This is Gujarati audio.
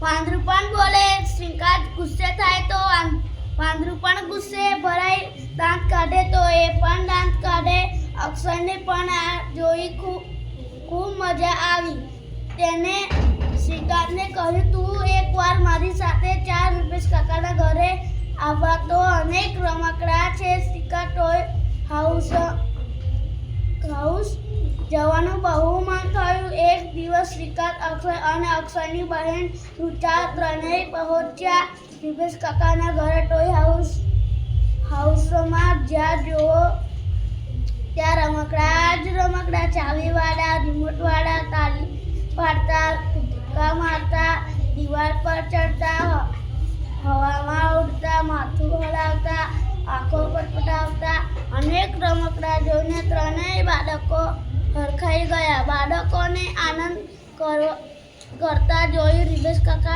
વાંદરું પણ બોલે. શ્રીકાંત ગુસ્સે થાય તો વાંદરું પણ ગુસ્સે ભરાઈ દાંત કાઢે તો એ પણ દાંત કાઢે. અક્ષયને પણ આ જોઈ ખૂબ મજા આવી. તેને શ્રીકાંતને કહ્યું, તું એકવાર મારી સાથે 4 રૂપેશ કાકાના ઘરે આવવા. તો અનેક રમકડા છે. શ્રીકાંત ટોય હાઉસ જવાનું બહુ મન થયું. એક દિવસ શ્રીકાંત, અક્ષય અને અક્ષયની બહેન ઋચા ત્રણેય પહોંચ્યા રૂપેશ કાકાના ઘરે. ટોય હાઉસમાં જ્યાં જુઓ ત્યાં રમકડા જ રમકડા. ચાવીવાળા, રિમોટવાળા, તાળી પાડતા, કૂદકા મારતા, દિવાલ પર ચડતા, હવામાં ઉડતા, માથું હલાવતા, આંખો પટપટાવતા, અનેક રમકડા જોઈને ત્રણેય બાળકો હરખાઈ ગયા. બાળકોને આનંદ કરતા જોઈ રૂપેશ કાકા